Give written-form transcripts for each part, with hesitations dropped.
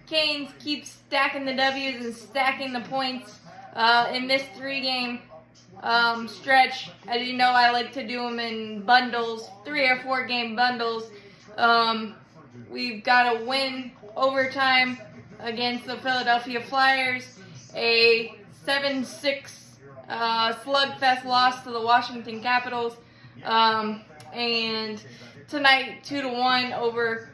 Canes keep stacking the W's and stacking the points in this 3-game stretch. As you know, I like to do them in bundles, 3 or 4 game bundles. We've got a win overtime against the Philadelphia Flyers, a 7-6 slugfest loss to the Washington Capitals, and tonight 2-1 over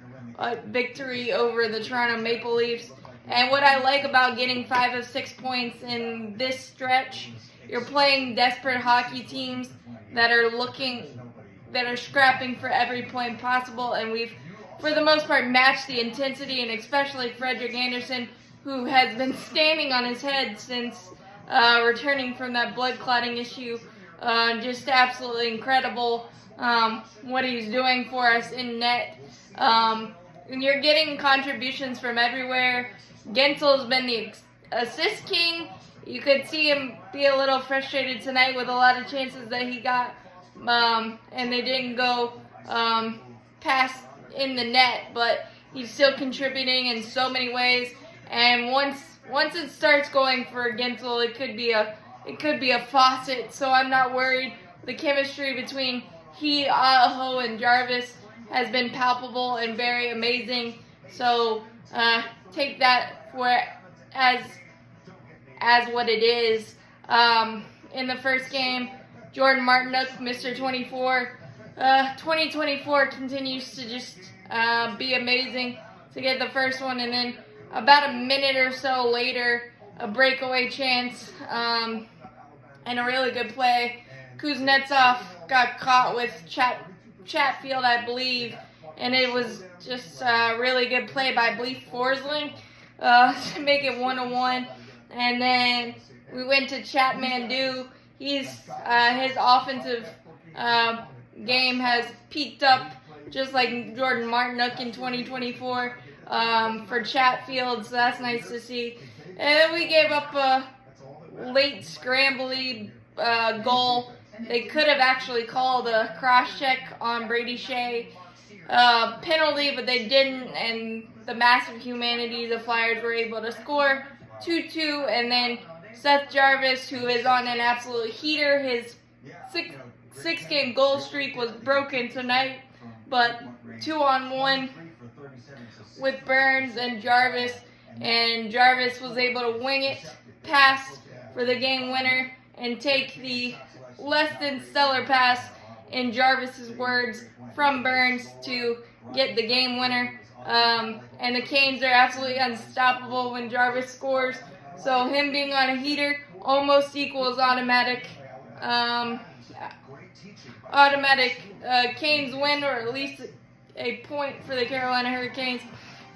victory over the Toronto Maple Leafs. And what I like about getting 5 of 6 points in this stretch, you're playing desperate hockey teams that are scrapping for every point possible, and we've, for the most part, matched the intensity, and especially Frederik Andersen, who has been standing on his head since returning from that blood clotting issue. Just absolutely incredible what he's doing for us in net. And you're getting contributions from everywhere. Gensel's been the assist king. You could see him be a little frustrated tonight with a lot of chances that he got, and they didn't go past in the net, but he's still contributing in so many ways. And once it starts going for Gensel, it could be a faucet. So I'm not worried. The chemistry between Aho and Jarvis has been palpable and very amazing. So take that for as what it is. In the first game, Jordan Martinook, Mr. 24, 2024 continues to just be amazing to get the first one, and then about a minute or so later, a breakaway chance and a really good play. Kuznetsov got caught with Chatfield, I believe, and it was just a really good play by Bleef Forsling to make it 1-1. And then we went to Chatmandu. His offensive game has peaked up just like Jordan Martinook in 2024 for Chatfield, so that's nice to see. And then we gave up a late scrambly goal. They could have actually called a cross-check on Brady Shea penalty, but they didn't, and the massive humanity, the Flyers were able to score 2-2, and then Seth Jarvis, who is on an absolute heater, his six-game goal streak was broken tonight, but 2-on-1 with Burns and Jarvis was able to wing it, pass for the game winner, and take the less than stellar pass, in Jarvis's words, from Burns to get the game winner. And the Canes are absolutely unstoppable when Jarvis scores. So him being on a heater almost equals automatic Canes win, or at least a point for the Carolina Hurricanes.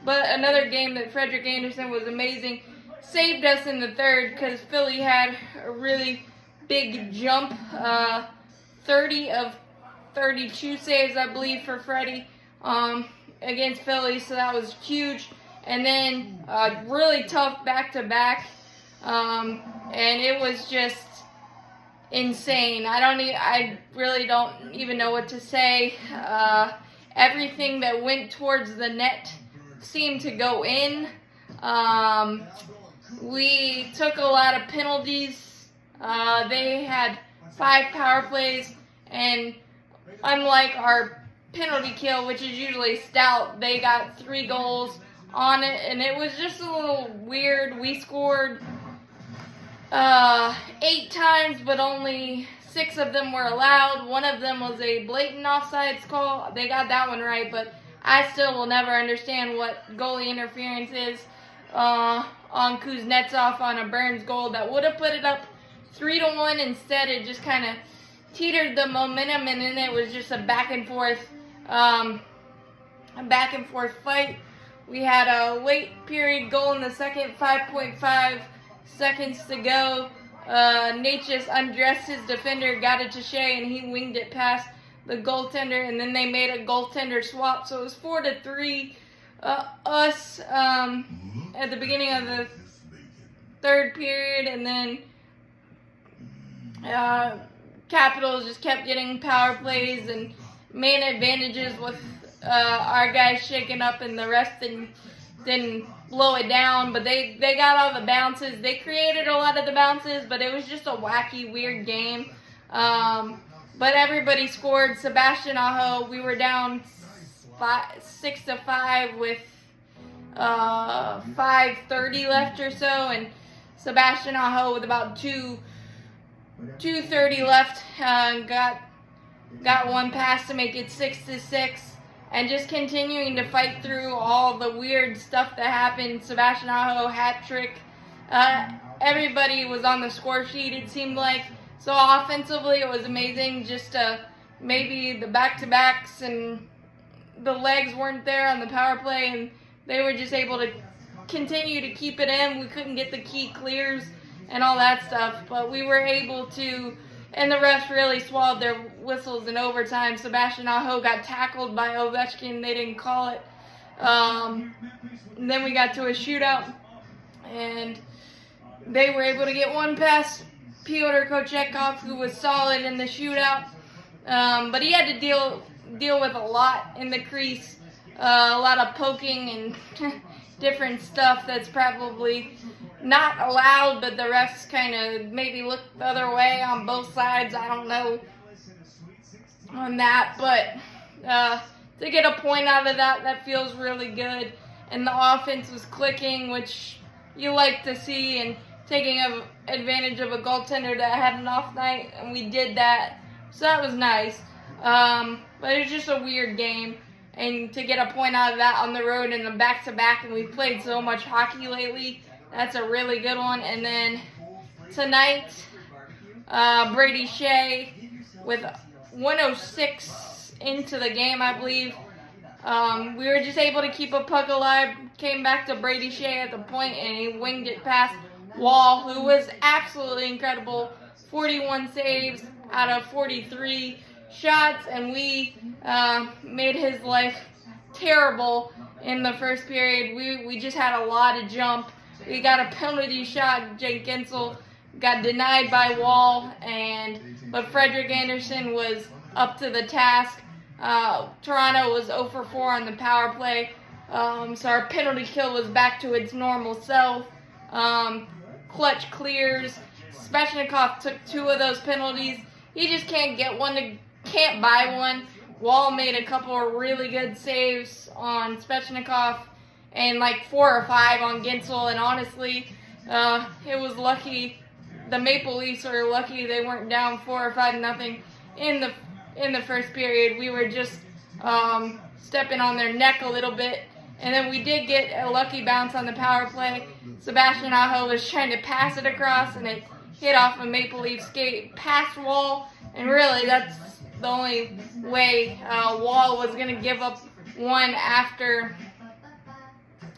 But another game that Frederik Andersen was amazing. Saved us in the third because Philly had a really big jump. 30 of 32 saves, I believe, for Freddie against Philly, so that was huge. And then really tough back-to-back, and it was just insane. I really don't even know what to say. Everything that went towards the net seemed to go in. We took a lot of penalties. They had 5 power plays, and unlike our penalty kill, which is usually stout, they got 3 goals on it, and it was just a little weird. We scored 8 times, but only 6 of them were allowed. One of them was a blatant offsides call. They got that one right, but I still will never understand what goalie interference is on Kuznetsov on a Burns goal that would have put it up 3-1. Instead, it just kind of teetered the momentum, and then it was just a back and forth fight. We had a late period goal in the second, 5.5 seconds to go. Nate just undressed his defender, got it to Shea, and he winged it past the goaltender, and then they made a goaltender swap, so it was 4-3 us at the beginning of the third period, and then Capitals just kept getting power plays and main advantages with our guys shaking up in the rest and didn't blow it down, but they got all the bounces. They created a lot of the bounces, but it was just a wacky, weird game. But everybody scored. Sebastian Aho, we were down 6-5 with 5:30 left or so, and Sebastian Aho with about 2:30 left got one pass to make it 6-6, and just continuing to fight through all the weird stuff that happened. Sebastian Aho hat trick. Everybody was on the score sheet, it seemed like. So offensively, it was amazing. Just maybe the back-to-backs and the legs weren't there on the power play, and they were just able to continue to keep it in. We couldn't get the key clears and all that stuff, but we were able to, and the refs really swallowed their whistles in overtime. Sebastian Aho got tackled by Ovechkin. They didn't call it. And then we got to a shootout, and they were able to get one past Pyotr Kochetkov, who was solid in the shootout. But he had to deal with a lot in the crease, a lot of poking and different stuff that's probably not allowed, but the refs kind of maybe looked the other way on both sides. I don't know on that, but to get a point out of that feels really good. And the offense was clicking, which you like to see, and taking advantage of a goaltender that had an off night, and we did that. So that was nice. But it was just a weird game, and to get a point out of that on the road in the back-to-back, and we've played so much hockey lately, that's a really good one. And then tonight, Brady Shea with 106 into the game, I believe. We were just able to keep a puck alive, came back to Brady Shea at the point, and he winged it past Wall, who was absolutely incredible. 41 saves out of 43 shots, and we made his life terrible in the first period. We just had a lot of jump. We got a penalty shot. Jake Gensel got denied by Wall, but Frederik Andersen was up to the task. Toronto was 0 for 4 on the power play, so our penalty kill was back to its normal self. Clutch clears. Svechnikov took 2 of those penalties. He just can't can't buy one. Wall made a couple of really good saves on Svechnikov, and like 4 or 5 on Gensel. And honestly, it was lucky. The Maple Leafs are lucky they weren't down 4 or 5-0 in the first period. We were just stepping on their neck a little bit. And then we did get a lucky bounce on the power play. Sebastian Aho was trying to pass it across, and it hit off a Maple Leaf skate past Wall. And really, that's the only way Wall was going to give up one after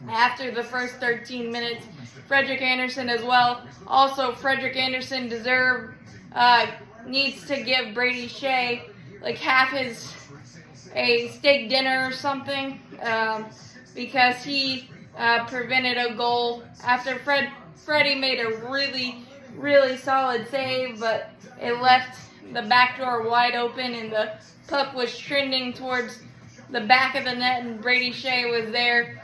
the first 13 minutes. Frederik Andersen as well. Also, Frederik Andersen needs to give Brady Shea like half a steak dinner or something, because he prevented a goal after Freddie made a really, really solid save, but it left the back door wide open, and the puck was trending towards the back of the net, and Brady Shea was there.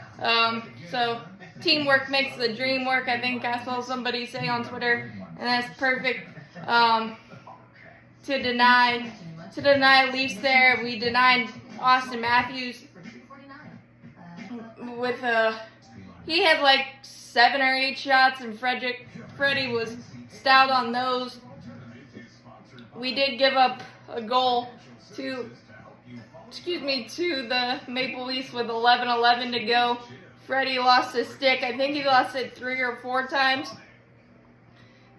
So teamwork makes the dream work, I think I saw somebody say on Twitter, and that's perfect. To deny Leafs there. We denied Austin Matthews with he had like 7 or 8 shots, and Freddie was stout on those. We did give up a goal to the Maple Leafs with 11:11 to go. Freddie lost his stick. I think he lost it 3 or 4 times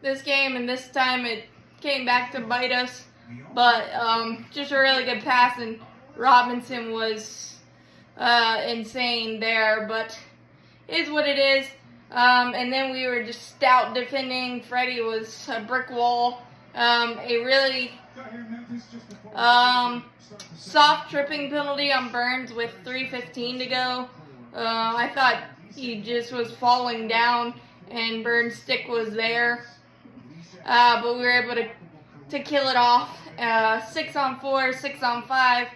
this game, and this time it came back to bite us. But just a really good pass, and Robinson was insane there, but it is what it is. And then we were just stout defending. Freddie was a brick wall. A really soft tripping penalty on Burns with 3:15 to go. I thought he just was falling down, and Burns' stick was there. But we were able to kill it off. 6-on-4, 6-on-5,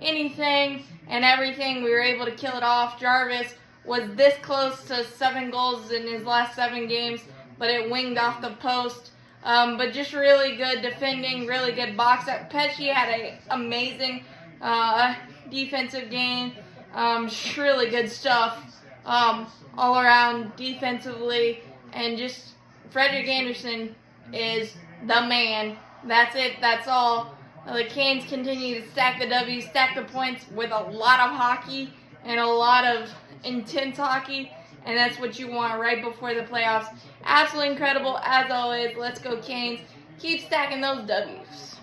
anything and everything. We were able to kill it off. Jarvis was this close to 7 goals in his last 7 games, but it winged off the post. But just really good defending, really good box. Pesci had an amazing defensive game. Really good stuff all around defensively. And just Frederick Anderson is the man. That's it. That's all. The Canes continue to stack the W's, stack the points with a lot of hockey and a lot of intense hockey. And that's what you want right before the playoffs. Absolutely incredible, as always. Let's go, Canes. Keep stacking those W's.